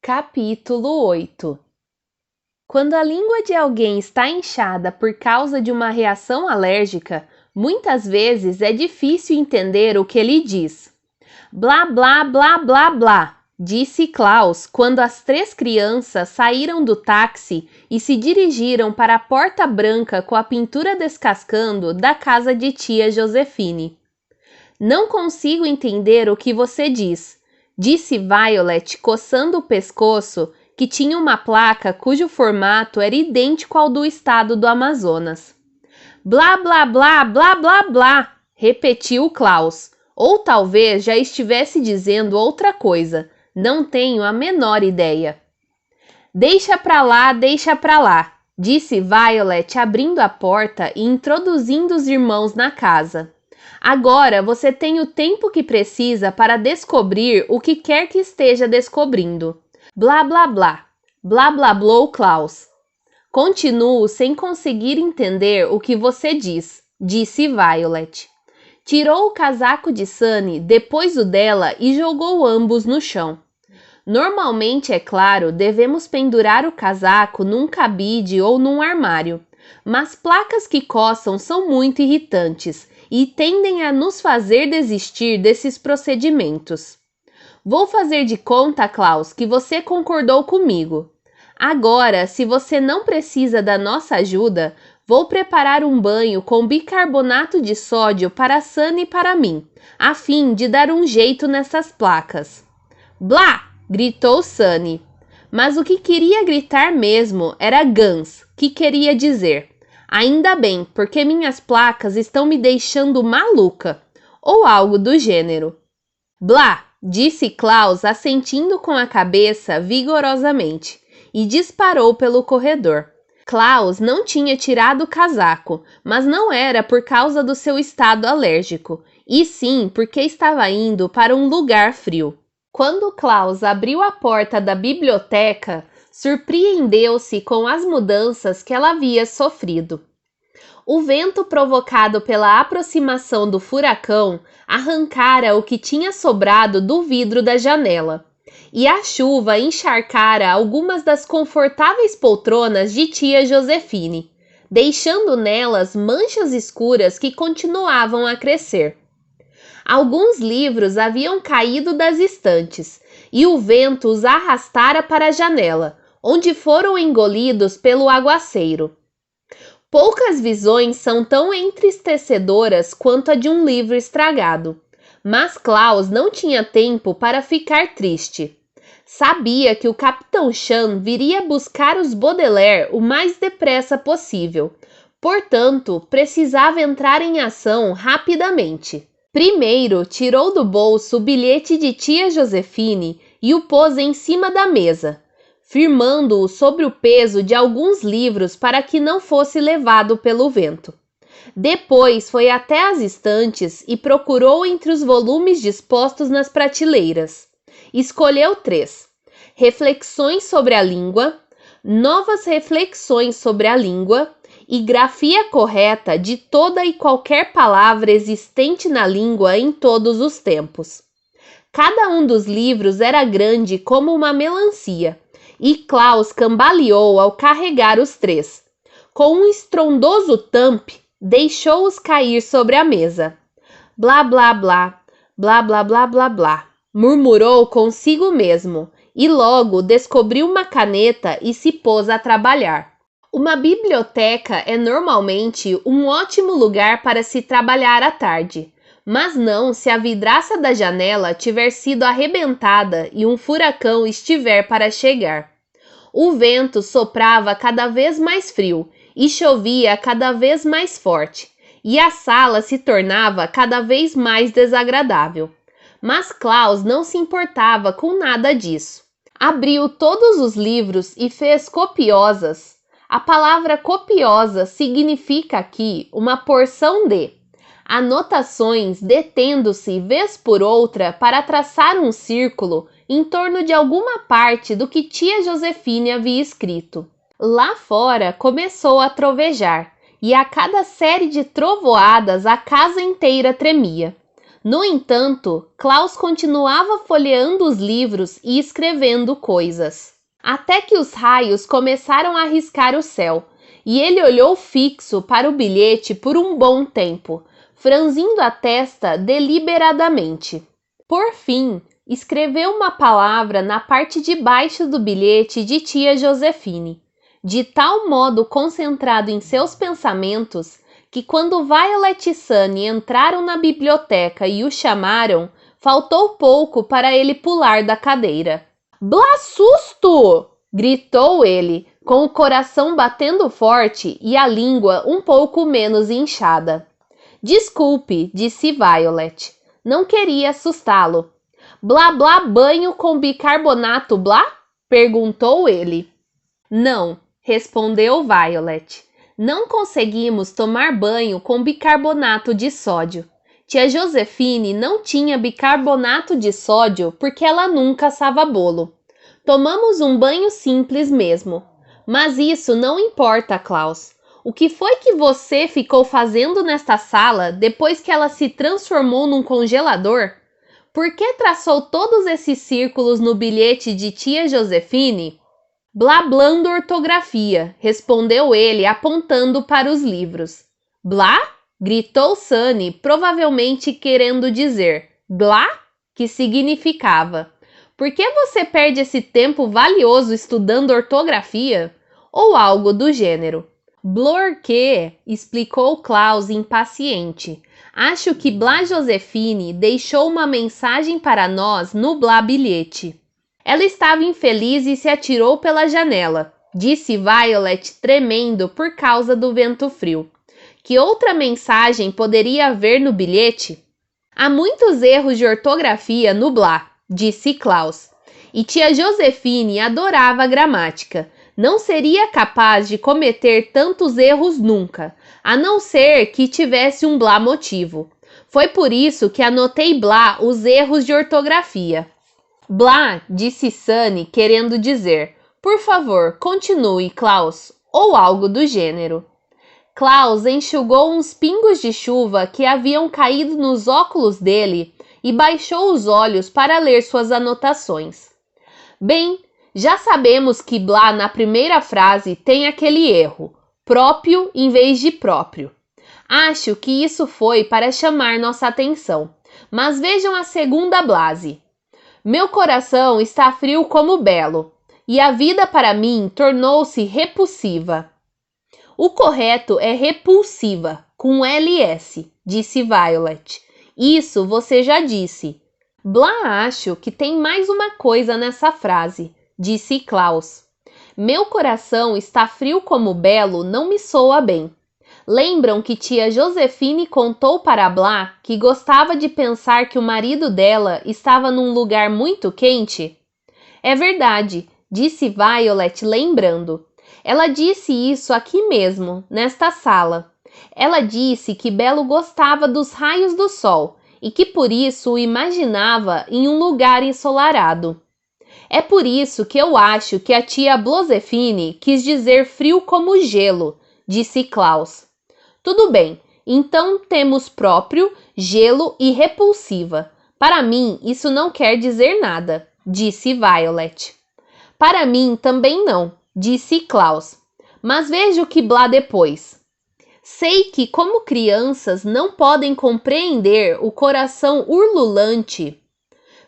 Capítulo 8. Quando a língua de alguém está inchada por causa de uma reação alérgica, muitas vezes é difícil entender o que ele diz. Blá, blá, blá, blá, blá, disse Klaus quando as 3 crianças saíram do táxi e se dirigiram para a porta branca com a pintura descascando da casa de tia Josefine. Não consigo entender o que você diz, disse Violet, coçando o pescoço, que tinha uma placa cujo formato era idêntico ao do estado do Amazonas. Blá, blá, blá, blá, blá, blá, repetiu Klaus. Ou talvez já estivesse dizendo outra coisa. Não tenho a menor ideia. Deixa pra lá, disse Violet, abrindo a porta e introduzindo os irmãos na casa. Agora você tem o tempo que precisa para descobrir o que quer que esteja descobrindo. Blá, blá, blá. Blá, blá, blá, Klaus. Continuo sem conseguir entender o que você diz, disse Violet. Tirou o casaco de Sunny, depois o dela e jogou ambos no chão. Normalmente, é claro, devemos pendurar o casaco num cabide ou num armário, mas placas que coçam são muito irritantes e tendem a nos fazer desistir desses procedimentos. Vou fazer de conta, Klaus, que você concordou comigo. Agora, se você não precisa da nossa ajuda, vou preparar um banho com bicarbonato de sódio para Sunny e para mim, a fim de dar um jeito nessas placas. Blá! Gritou Sunny. Mas o que queria gritar mesmo era Gans, que queria dizer: ainda bem, porque minhas placas estão me deixando maluca, ou algo do gênero. Blá! Disse Klaus, assentindo com a cabeça vigorosamente, e disparou pelo corredor. Klaus não tinha tirado o casaco, mas não era por causa do seu estado alérgico, e sim porque estava indo para um lugar frio. Quando Klaus abriu a porta da biblioteca, surpreendeu-se com as mudanças que ela havia sofrido. O vento provocado pela aproximação do furacão arrancara o que tinha sobrado do vidro da janela, e a chuva encharcara algumas das confortáveis poltronas de tia Josefine, deixando nelas manchas escuras que continuavam a crescer. Alguns livros haviam caído das estantes, e o vento os arrastara para a janela, onde foram engolidos pelo aguaceiro. Poucas visões são tão entristecedoras quanto a de um livro estragado, mas Klaus não tinha tempo para ficar triste. Sabia que o Capitão Chan viria buscar os Baudelaire o mais depressa possível, portanto, precisava entrar em ação rapidamente. Primeiro, tirou do bolso o bilhete de tia Josefine e o pôs em cima da mesa, firmando-o sobre o peso de alguns livros para que não fosse levado pelo vento. Depois foi até as estantes e procurou entre os volumes dispostos nas prateleiras. Escolheu 3. Reflexões sobre a língua, Novas reflexões sobre a língua e grafia correta de toda e qualquer palavra existente na língua em todos os tempos. Cada um dos livros era grande como uma melancia, e Klaus cambaleou ao carregar os 3. Com um estrondoso thump, deixou-os cair sobre a mesa. Blá, blá, blá, blá, blá, blá, blá, blá, murmurou consigo mesmo, e logo descobriu uma caneta e se pôs a trabalhar. Uma biblioteca é normalmente um ótimo lugar para se trabalhar à tarde, mas não se a vidraça da janela tiver sido arrebentada e um furacão estiver para chegar. O vento soprava cada vez mais frio e chovia cada vez mais forte, e a sala se tornava cada vez mais desagradável. Mas Klaus não se importava com nada disso. Abriu todos os livros e fez copiosas. A palavra copiosa significa aqui uma porção de anotações, detendo-se vez por outra para traçar um círculo em torno de alguma parte do que tia Josefine havia escrito. Lá fora começou a trovejar, e a cada série de trovoadas a casa inteira tremia. No entanto, Klaus continuava folheando os livros e escrevendo coisas. Até que os raios começaram a riscar o céu, e ele olhou fixo para o bilhete por um bom tempo, franzindo a testa deliberadamente. Por fim, escreveu uma palavra na parte de baixo do bilhete de tia Josefine, de tal modo concentrado em seus pensamentos que quando Violet e Sunny entraram na biblioteca e o chamaram, faltou pouco para ele pular da cadeira. Blá susto! Gritou ele, com o coração batendo forte e a língua um pouco menos inchada. Desculpe, disse Violet. Não queria assustá-lo. Blá blá banho com bicarbonato blá? Perguntou ele. Não, respondeu Violet. Não conseguimos tomar banho com bicarbonato de sódio. Tia Josefine não tinha bicarbonato de sódio porque ela nunca assava bolo. Tomamos um banho simples mesmo. Mas isso não importa, Klaus. O que foi que você ficou fazendo nesta sala depois que ela se transformou num congelador? Por que traçou todos esses círculos no bilhete de tia Josefine? Blablando ortografia, respondeu ele apontando para os livros. Blá? Gritou Sunny, provavelmente querendo dizer blá, que significava. Por que você perde esse tempo valioso estudando ortografia? Ou algo do gênero. Blorque, explicou Klaus impaciente. Acho que Blá Josefine deixou uma mensagem para nós no Blá bilhete. Ela estava infeliz e se atirou pela janela, disse Violet tremendo por causa do vento frio. Que outra mensagem poderia haver no bilhete? Há muitos erros de ortografia no Blá, disse Klaus. E tia Josefine adorava a gramática. Não seria capaz de cometer tantos erros nunca, a não ser que tivesse um blá motivo. Foi por isso que anotei blá os erros de ortografia. Blá, disse Sunny, querendo dizer, por favor, continue, Klaus, ou algo do gênero. Klaus enxugou uns pingos de chuva que haviam caído nos óculos dele e baixou os olhos para ler suas anotações. Bem, já sabemos que blá na primeira frase tem aquele erro, próprio em vez de próprio. Acho que isso foi para chamar nossa atenção, mas vejam a segunda blase. Meu coração está frio como belo, e a vida para mim tornou-se repulsiva. O correto é repulsiva, com LS, disse Violet. Isso você já disse. Blá, acho que tem mais uma coisa nessa frase, disse Klaus. Meu coração está frio como belo não me soa bem. Lembram que tia Josefine contou para Blá que gostava de pensar que o marido dela estava num lugar muito quente? É verdade, disse Violet lembrando. Ela disse isso aqui mesmo, nesta sala. Ela disse que Belo gostava dos raios do sol e que por isso o imaginava em um lugar ensolarado. É por isso que eu acho que a tia Blosefine quis dizer frio como gelo, disse Klaus. Tudo bem, então temos próprio, gelo e repulsiva. Para mim, isso não quer dizer nada, disse Violet. Para mim também não, disse Klaus. Mas veja o que Blá depois. Sei que, como crianças, não podem compreender o coração ululante.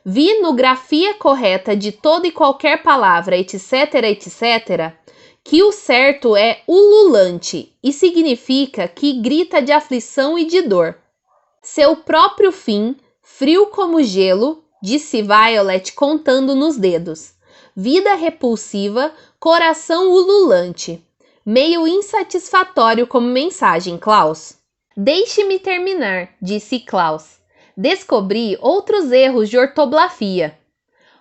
Vi no grafia correta de toda e qualquer palavra, etc., etc., que o certo é ululante e significa que grita de aflição e de dor. Seu próprio fim, frio como gelo, disse Violet contando nos dedos. Vida repulsiva, coração ululante. Meio insatisfatório como mensagem, Klaus. Deixe-me terminar, disse Klaus. Descobri outros erros de ortografia.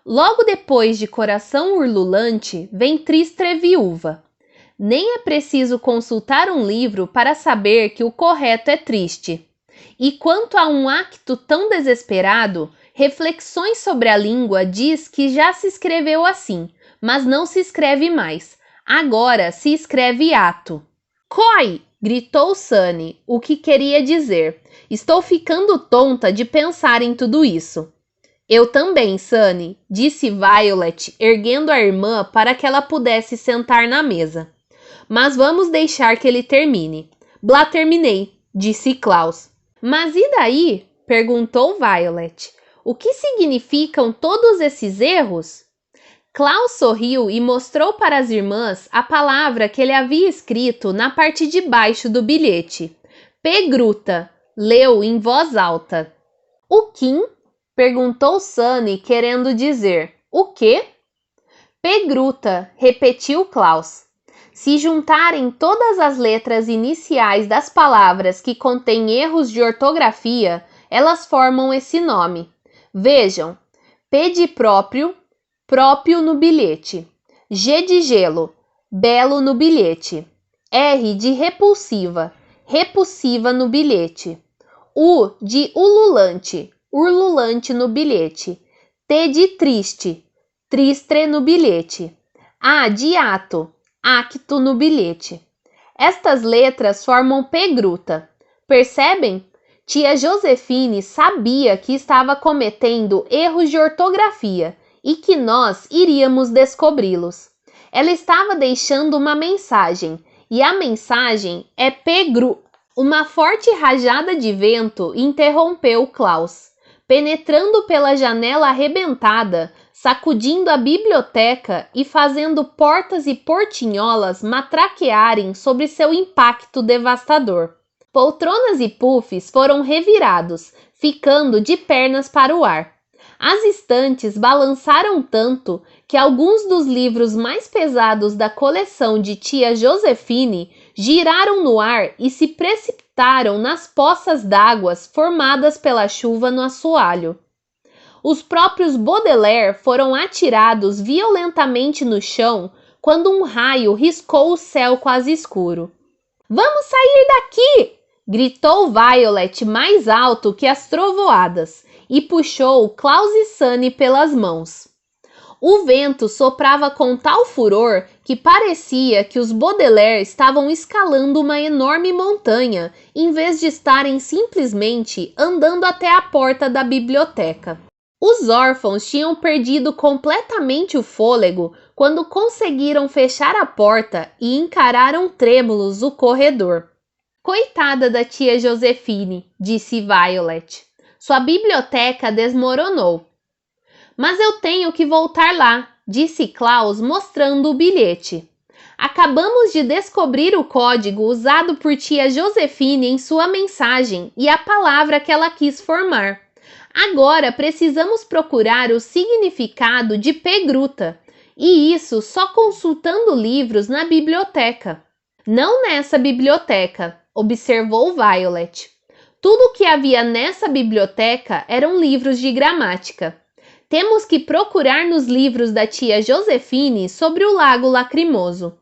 Logo depois de coração ululante, vem tristre viúva. Nem é preciso consultar um livro para saber que o correto é triste. E quanto a um acto tão desesperado, Reflexões sobre a língua diz que já se escreveu assim, mas não se escreve mais. Agora se escreve ato. Coi! gritou Sunny, o que queria dizer: estou ficando tonta de pensar em tudo isso. Eu também, Sunny, disse Violet, erguendo a irmã para que ela pudesse sentar na mesa. Mas vamos deixar que ele termine. Blá, terminei, disse Klaus. Mas e daí? Perguntou Violet. O que significam todos esses erros? Klaus sorriu e mostrou para as irmãs a palavra que ele havia escrito na parte de baixo do bilhete. Pegruta, leu em voz alta. O Kim? Perguntou Sunny, querendo dizer. O quê? Pegruta, repetiu Klaus. Se juntarem todas as letras iniciais das palavras que contêm erros de ortografia, elas formam esse nome. Vejam, P de próprio, próprio no bilhete. G de gelo, belo no bilhete. R de repulsiva, repulsiva no bilhete. U de ululante, urlulante no bilhete. T de triste, tristre no bilhete. A de ato, acto no bilhete. Estas letras formam Pegruta. Percebem? Tia Josefine sabia que estava cometendo erros de ortografia e que nós iríamos descobri-los. Ela estava deixando uma mensagem, e a mensagem é Pegru. Uma forte rajada de vento interrompeu Klaus, penetrando pela janela arrebentada, sacudindo a biblioteca e fazendo portas e portinholas matraquearem sobre seu impacto devastador. Poltronas e puffs foram revirados, ficando de pernas para o ar. As estantes balançaram tanto que alguns dos livros mais pesados da coleção de tia Josefine giraram no ar e se precipitaram nas poças d'água formadas pela chuva no assoalho. Os próprios Baudelaire foram atirados violentamente no chão quando um raio riscou o céu quase escuro. Vamos sair daqui! Gritou Violet mais alto que as trovoadas e puxou Klaus e Sunny pelas mãos. O vento soprava com tal furor que parecia que os Baudelaire estavam escalando uma enorme montanha em vez de estarem simplesmente andando até a porta da biblioteca. Os órfãos tinham perdido completamente o fôlego quando conseguiram fechar a porta e encararam trêmulos o corredor. Coitada da tia Josefine, disse Violet. Sua biblioteca desmoronou. Mas eu tenho que voltar lá, disse Klaus, mostrando o bilhete. Acabamos de descobrir o código usado por tia Josefine em sua mensagem e a palavra que ela quis formar. Agora precisamos procurar o significado de Pegruta, e isso só consultando livros na biblioteca. Não nessa biblioteca, observou Violet. Tudo o que havia nessa biblioteca eram livros de gramática. Temos que procurar nos livros da tia Josefine sobre o lago Lacrimoso.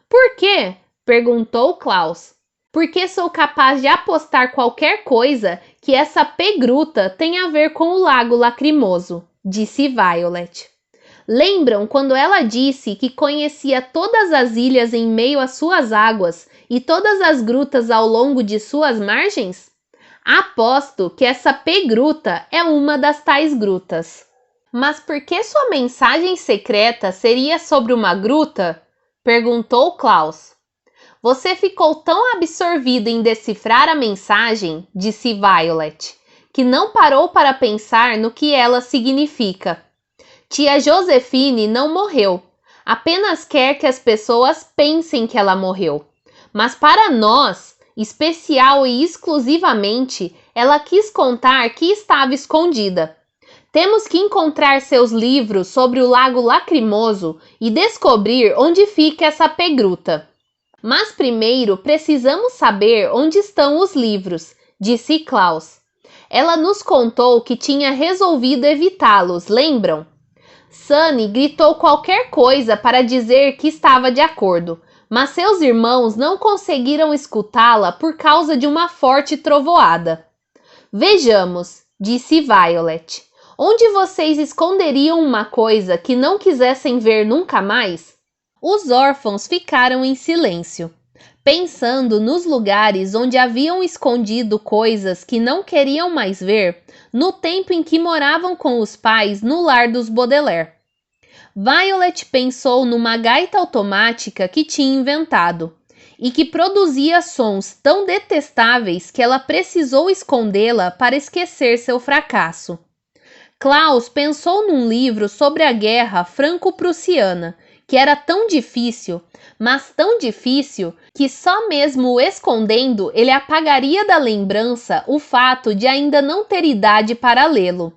Por quê? Perguntou Klaus. Porque sou capaz de apostar qualquer coisa que essa Pegruta tem a ver com o lago Lacrimoso, disse Violet. Lembram quando ela disse que conhecia todas as ilhas em meio às suas águas e todas as grutas ao longo de suas margens? Aposto que essa Pegruta é uma das tais grutas. Mas por que sua mensagem secreta seria sobre uma gruta? Perguntou Klaus. Você ficou tão absorvido em decifrar a mensagem, disse Violet, que não parou para pensar no que ela significa. Tia Josefine não morreu, apenas quer que as pessoas pensem que ela morreu. Mas para nós, especial e exclusivamente, ela quis contar que estava escondida. Temos que encontrar seus livros sobre o lago Lacrimoso e descobrir onde fica essa Pegruta. Mas primeiro precisamos saber onde estão os livros, disse Klaus. Ela nos contou que tinha resolvido evitá-los, lembram? Sunny gritou qualquer coisa para dizer que estava de acordo, mas seus irmãos não conseguiram escutá-la por causa de uma forte trovoada. Vejamos, disse Violet. Onde vocês esconderiam uma coisa que não quisessem ver nunca mais? Os órfãos ficaram em silêncio. pensando nos lugares onde haviam escondido coisas que não queriam mais ver no tempo em que moravam com os pais no lar dos Baudelaire. Violet pensou numa gaita automática que tinha inventado e que produzia sons tão detestáveis que ela precisou escondê-la para esquecer seu fracasso. Klaus pensou num livro sobre a guerra franco-prussiana, que era tão difícil, mas tão difícil, que só mesmo o escondendo ele apagaria da lembrança o fato de ainda não ter idade para lê-lo.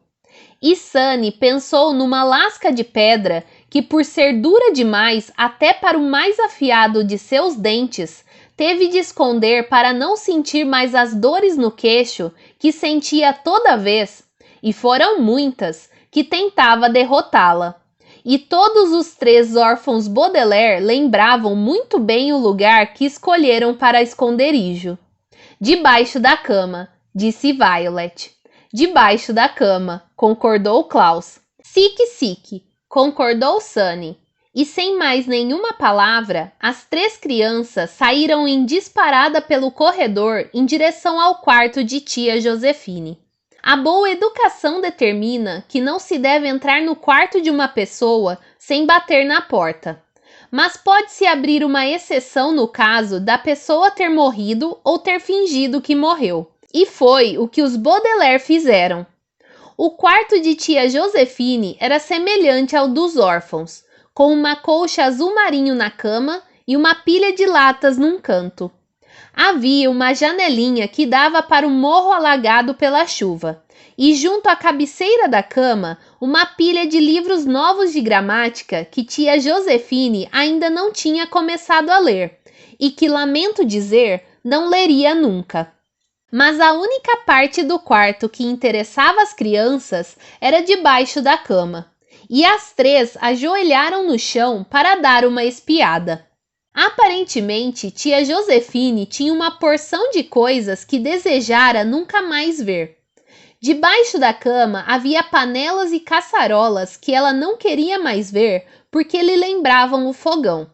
E Sunny pensou numa lasca de pedra que, por ser dura demais até para o mais afiado de seus dentes, teve de esconder para não sentir mais as dores no queixo que sentia toda vez, e foram muitas, que tentava derrotá-la. E todos os 3 órfãos Baudelaire lembravam muito bem o lugar que escolheram para esconderijo. Debaixo da cama, disse Violet. Debaixo da cama, concordou Klaus. Sique, concordou Sunny. E sem mais nenhuma palavra, as 3 crianças saíram em disparada pelo corredor em direção ao quarto de tia Josephine. A boa educação determina que não se deve entrar no quarto de uma pessoa sem bater na porta. Mas pode-se abrir uma exceção no caso da pessoa ter morrido ou ter fingido que morreu. E foi o que os Baudelaire fizeram. O quarto de tia Josephine era semelhante ao dos órfãos, com uma colcha azul marinho na cama e uma pilha de latas num canto. Havia uma janelinha que dava para o morro alagado pela chuva, e junto à cabeceira da cama, uma pilha de livros novos de gramática que tia Josephine ainda não tinha começado a ler, e que, lamento dizer, não leria nunca. Mas a única parte do quarto que interessava as crianças era debaixo da cama, e as 3 ajoelharam no chão para dar uma espiada. Aparentemente, tia Josephine tinha uma porção de coisas que desejara nunca mais ver. Debaixo da cama havia panelas e caçarolas que ela não queria mais ver porque lhe lembravam o fogão.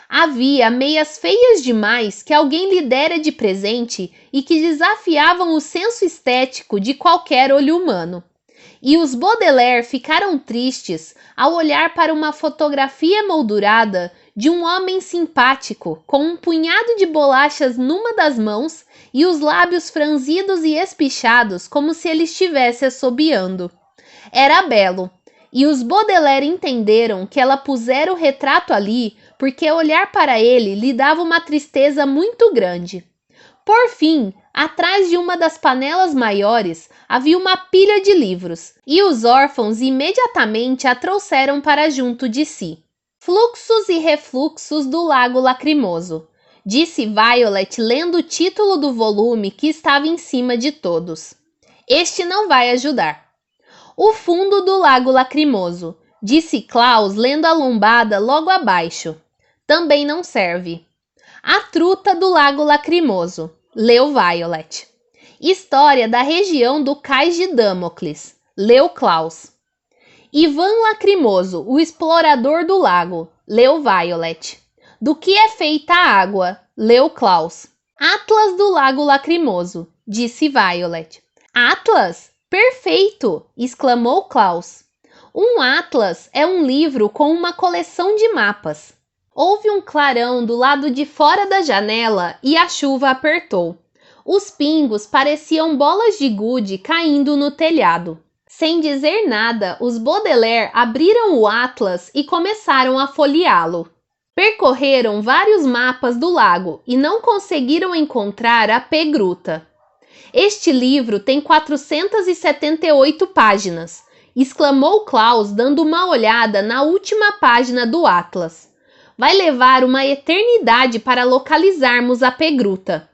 Havia meias feias demais que alguém lhe dera de presente e que desafiavam o senso estético de qualquer olho humano. E os Baudelaire ficaram tristes ao olhar para uma fotografia emoldurada de um homem simpático com um punhado de bolachas numa das mãos e os lábios franzidos e espichados como se ele estivesse assobiando. Era belo, e os Baudelaire entenderam que ela pusera o retrato ali porque olhar para ele lhe dava uma tristeza muito grande. Por fim, atrás de uma das panelas maiores, havia uma pilha de livros, e os órfãos imediatamente a trouxeram para junto de si. Fluxos e refluxos do Lago Lacrimoso, disse Violet lendo o título do volume que estava em cima de todos. Este não vai ajudar. O fundo do Lago Lacrimoso, disse Klaus lendo a lombada logo abaixo. Também não serve. A Truta do Lago Lacrimoso, leu Violet. História da região do Cais de Damocles, leu Klaus. Ivan Lacrimoso, o explorador do lago, leu Violet. Do que é feita a água, leu Klaus. Atlas do Lago Lacrimoso, disse Violet. Atlas? Perfeito! Exclamou Klaus. Um atlas é um livro com uma coleção de mapas. Houve um clarão do lado de fora da janela e a chuva apertou. Os pingos pareciam bolas de gude caindo no telhado. Sem dizer nada, os Baudelaire abriram o atlas e começaram a folheá-lo. Percorreram vários mapas do lago e não conseguiram encontrar a P-Gruta. Este livro tem 478 páginas, exclamou Klaus dando uma olhada na última página do atlas. Vai levar uma eternidade para localizarmos a P-Gruta.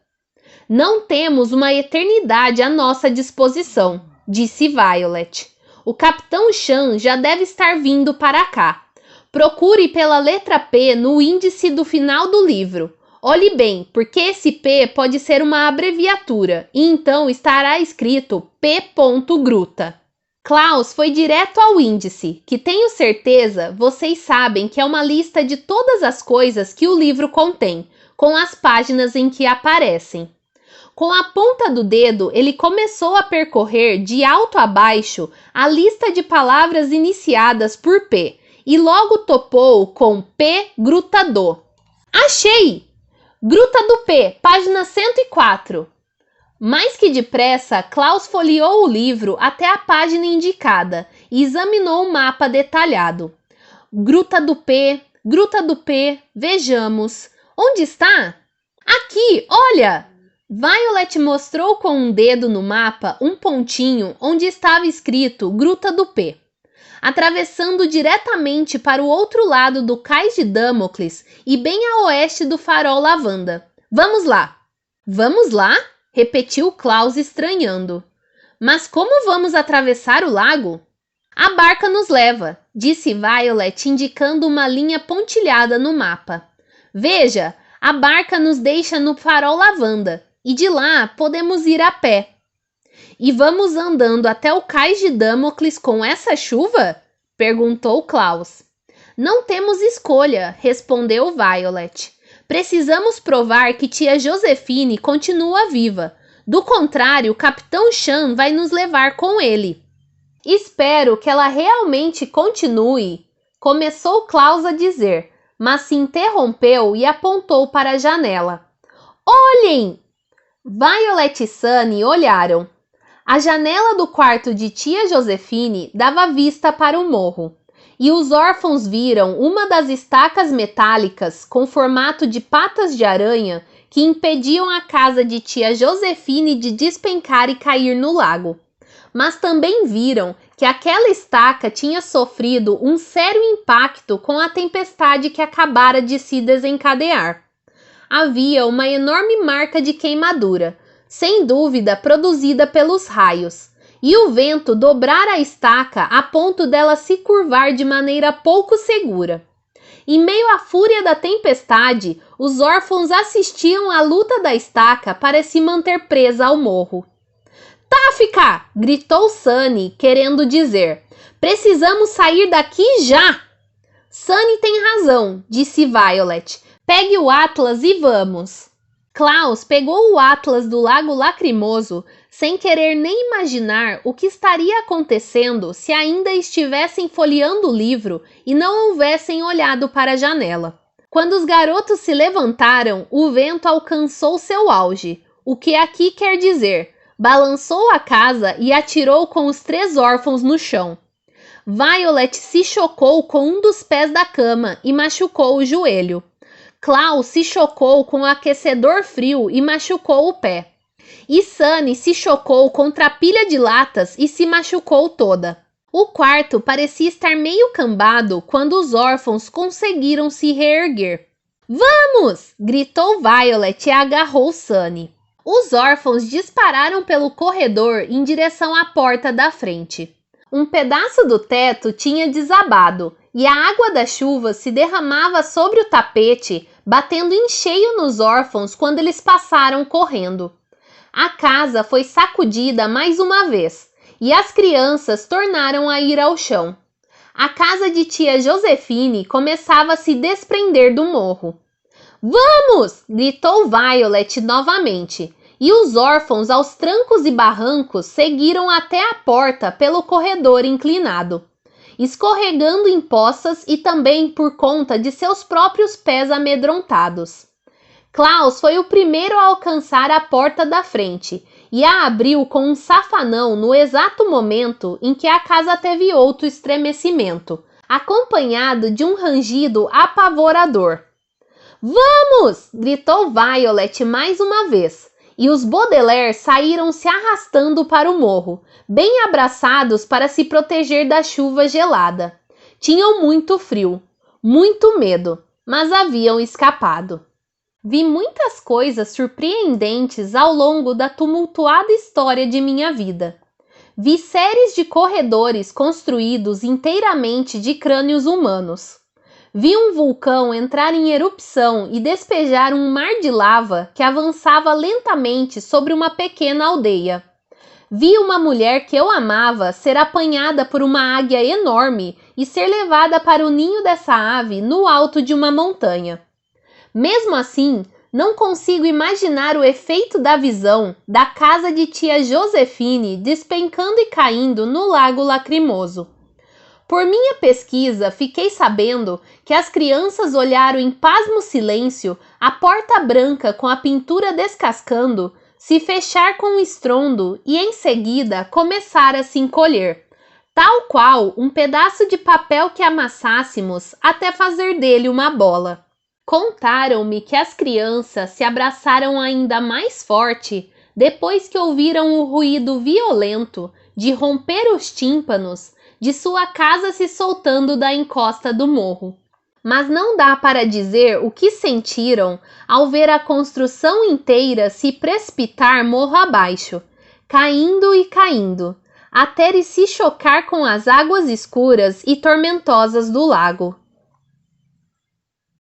Não temos uma eternidade à nossa disposição, disse Violet. O Capitão Chan já deve estar vindo para cá. Procure pela letra P no índice do final do livro. Olhe bem, porque esse P pode ser uma abreviatura, e então estará escrito P.Gruta. Klaus foi direto ao índice, que tenho certeza vocês sabem que é uma lista de todas as coisas que o livro contém, com as páginas em que aparecem. Com a ponta do dedo, ele começou a percorrer de alto a baixo a lista de palavras iniciadas por P e logo topou com P Gruta do. Achei! Gruta do P, página 104. Mais que depressa, Klaus folheou o livro até a página indicada e examinou o mapa detalhado. Gruta do P, vejamos. Onde está? Aqui, olha! Violet mostrou com um dedo no mapa um pontinho onde estava escrito Gruta do P. Atravessando diretamente para o outro lado do cais de Damocles e bem a oeste do farol Lavanda. Vamos lá! Vamos lá? Repetiu Klaus estranhando. Mas como vamos atravessar o lago? A barca nos leva, disse Violet indicando uma linha pontilhada no mapa. Veja, a barca nos deixa no farol Lavanda e de lá podemos ir a pé. E vamos andando até o cais de Damocles com essa chuva? Perguntou Klaus. Não temos escolha, respondeu Violet. Precisamos provar que tia Josefine continua viva. Do contrário, o Capitão Chan vai nos levar com ele. Espero que ela realmente continue, começou Klaus a dizer, mas se interrompeu e apontou para a janela. Olhem! Violet e Sunny olharam. A janela do quarto de tia Josefine dava vista para o morro, e os órfãos viram uma das estacas metálicas com formato de patas de aranha que impediam a casa de tia Josefine de despencar e cair no lago. Mas também viram que aquela estaca tinha sofrido um sério impacto com a tempestade que acabara de se desencadear. Havia uma enorme marca de queimadura, sem dúvida produzida pelos raios, e o vento dobrara a estaca a ponto dela se curvar de maneira pouco segura. Em meio à fúria da tempestade, os órfãos assistiam à luta da estaca para se manter presa ao morro. Táfica! Gritou Sunny, querendo dizer, precisamos sair daqui já! Sunny tem razão, disse Violet. Pegue o Atlas e vamos. Klaus pegou o Atlas do Lago Lacrimoso, sem querer nem imaginar o que estaria acontecendo se ainda estivessem folheando o livro e não houvessem olhado para a janela. Quando os garotos se levantaram, o vento alcançou seu auge, o que aqui quer dizer, balançou a casa e atirou com os 3 órfãos no chão. Violet se chocou com um dos pés da cama e machucou o joelho. Klaus se chocou com o aquecedor frio e machucou o pé. E Sunny se chocou contra a pilha de latas e se machucou toda. O quarto parecia estar meio cambado quando os órfãos conseguiram se reerguer. Vamos! Gritou Violet e agarrou Sunny. Os órfãos dispararam pelo corredor em direção à porta da frente. Um pedaço do teto tinha desabado e a água da chuva se derramava sobre o tapete, batendo em cheio nos órfãos quando eles passaram correndo. A casa foi sacudida mais uma vez e as crianças tornaram a ir ao chão. A casa de tia Josefine começava a se desprender do morro. Vamos! Gritou Violet novamente. E os órfãos, aos trancos e barrancos, seguiram até a porta pelo corredor inclinado, escorregando em poças e também por conta de seus próprios pés amedrontados. Klaus foi o primeiro a alcançar a porta da frente e a abriu com um safanão no exato momento em que a casa teve outro estremecimento, acompanhado de um rangido apavorador. Vamos! Gritou Violet mais uma vez. E os Baudelaire saíram se arrastando para o morro, bem abraçados para se proteger da chuva gelada. Tinham muito frio, muito medo, mas haviam escapado. Vi muitas coisas surpreendentes ao longo da tumultuada história de minha vida. Vi séries de corredores construídos inteiramente de crânios humanos. Vi um vulcão entrar em erupção e despejar um mar de lava que avançava lentamente sobre uma pequena aldeia. Vi uma mulher que eu amava ser apanhada por uma águia enorme e ser levada para o ninho dessa ave no alto de uma montanha. Mesmo assim, Não consigo imaginar o efeito da visão da casa de tia Josefine despencando e caindo no lago Lacrimoso. Por minha pesquisa, fiquei sabendo que as crianças olharam em pasmo silêncio a porta branca com a pintura descascando se fechar com um estrondo e em seguida começar a se encolher, tal qual um pedaço de papel que amassássemos até fazer dele uma bola. Contaram-me que as crianças se abraçaram ainda mais forte depois que ouviram o ruído violento de romper os tímpanos de sua casa se soltando da encosta do morro. Mas não dá para dizer o que sentiram ao ver a construção inteira se precipitar morro abaixo, caindo e caindo, até se chocar com as águas escuras e tormentosas do lago.